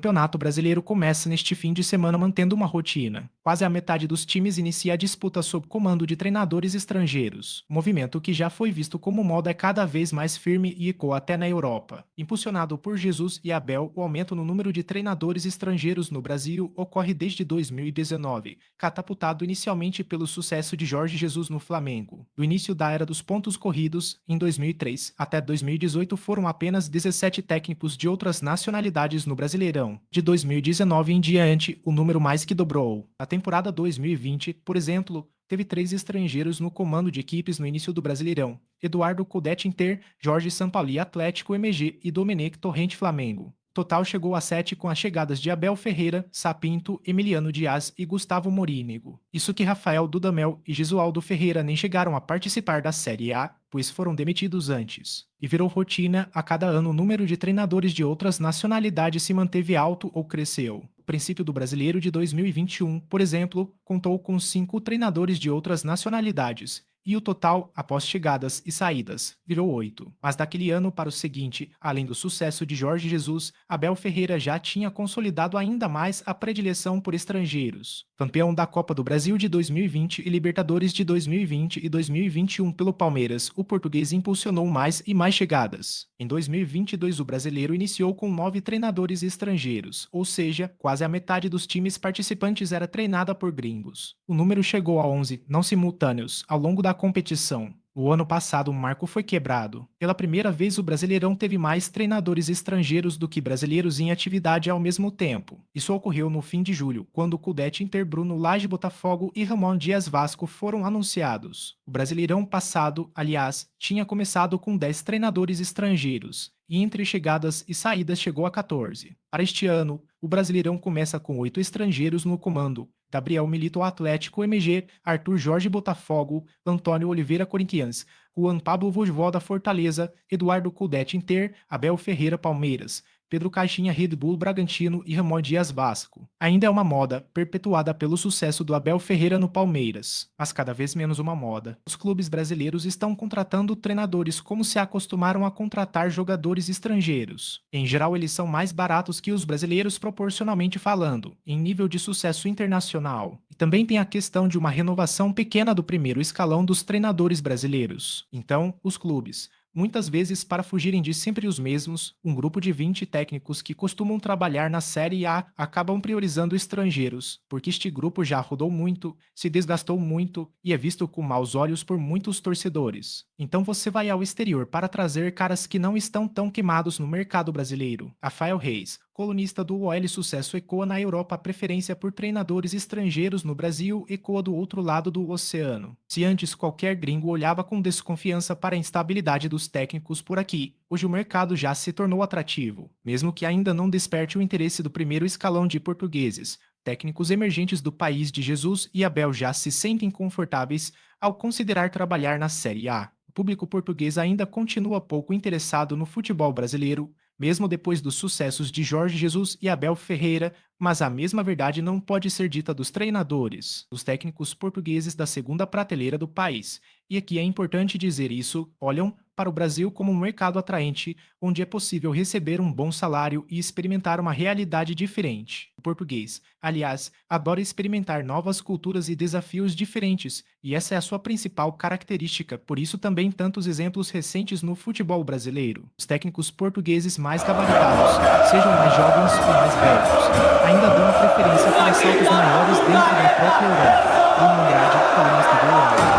Campeonato Brasileiro começa neste fim de semana mantendo uma rotina. Quase a metade dos times inicia a disputa sob comando de treinadores estrangeiros, movimento que já foi visto como moda é cada vez mais firme e ecoa até na Europa. Impulsionado por Jesus e Abel, o aumento no número de treinadores estrangeiros no Brasil ocorre desde 2019, catapultado inicialmente pelo sucesso de Jorge Jesus no Flamengo. Do início da era dos pontos corridos, em 2003, até 2018 foram apenas 17 técnicos de outras nacionalidades no Brasileirão. De 2019 em diante, o número mais que dobrou. Na temporada 2020, por exemplo, teve 3 estrangeiros no comando de equipes no início do Brasileirão: Eduardo Cudete Inter, Jorge Sampaoli Atlético MG e Domenech Torrente Flamengo. Total chegou a 7 com as chegadas de Abel Ferreira, Sapinto, Emiliano Dias e Gustavo Morínigo. Isso que Rafael Dudamel e Jesualdo Ferreira nem chegaram a participar da Série A, pois foram demitidos antes. E virou rotina, a cada ano o número de treinadores de outras nacionalidades se manteve alto ou cresceu. O princípio do Brasileiro de 2021, por exemplo, contou com 5 treinadores de outras nacionalidades, e o total, após chegadas e saídas, virou 8. Mas daquele ano para o seguinte, além do sucesso de Jorge Jesus, Abel Ferreira já tinha consolidado ainda mais a predileção por estrangeiros. Campeão da Copa do Brasil de 2020 e Libertadores de 2020 e 2021 pelo Palmeiras, o português impulsionou mais e mais chegadas. Em 2022, o brasileiro iniciou com 9 treinadores estrangeiros, ou seja, quase a metade dos times participantes era treinada por gringos. O número chegou a 11, não simultâneos, ao longo da competição. O ano passado o marco foi quebrado. Pela primeira vez o Brasileirão teve mais treinadores estrangeiros do que brasileiros em atividade ao mesmo tempo. Isso ocorreu no fim de julho, quando Cudete Inter, Bruno Lage Botafogo e Ramon Dias Vasco foram anunciados. O Brasileirão passado, aliás, tinha começado com 10 treinadores estrangeiros, e entre chegadas e saídas chegou a 14. Para este ano, o Brasileirão começa com 8 estrangeiros no comando: Gabriel Milito Atlético MG, Arthur Jorge Botafogo, Antônio Oliveira Corinthians, Juan Pablo Vojvoda Fortaleza, Eduardo Cudete Inter, Abel Ferreira Palmeiras, Pedro Caixinha Red Bull Bragantino e Ramon Dias Vasco. Ainda é uma moda, perpetuada pelo sucesso do Abel Ferreira no Palmeiras, mas cada vez menos uma moda. Os clubes brasileiros estão contratando treinadores como se acostumaram a contratar jogadores estrangeiros. Em geral, eles são mais baratos que os brasileiros proporcionalmente falando, em nível de sucesso internacional. E também tem a questão de uma renovação pequena do primeiro escalão dos treinadores brasileiros. Então, os clubes, muitas vezes para fugirem de sempre os mesmos, um grupo de 20 técnicos que costumam trabalhar na Série A acabam priorizando estrangeiros, porque este grupo já rodou muito, se desgastou muito e é visto com maus olhos por muitos torcedores. Então você vai ao exterior para trazer caras que não estão tão queimados no mercado brasileiro. Rafael Reis, colunista do OL Sucesso, ecoa na Europa a preferência por treinadores estrangeiros. No Brasil, ecoa do outro lado do oceano. Se antes qualquer gringo olhava com desconfiança para a instabilidade dos técnicos por aqui, hoje o mercado já se tornou atrativo, mesmo que ainda não desperte o interesse do primeiro escalão de portugueses. Técnicos emergentes do país de Jesus e Abel já se sentem confortáveis ao considerar trabalhar na Série A. O público português ainda continua pouco interessado no futebol brasileiro, mesmo depois dos sucessos de Jorge Jesus e Abel Ferreira, mas a mesma verdade não pode ser dita dos treinadores, dos técnicos portugueses da segunda prateleira do país. E aqui é importante dizer isso, olham para o Brasil como um mercado atraente, onde é possível receber um bom salário e experimentar uma realidade diferente. O português, aliás, adora experimentar novas culturas e desafios diferentes, e essa é a sua principal característica, por isso também tantos exemplos recentes no futebol brasileiro. Os técnicos portugueses mais gabaritados, sejam mais jovens ou mais velhos, ainda dão preferência para saltos maiores dentro da própria Europa. Bruno Andrade, colunista do UOL.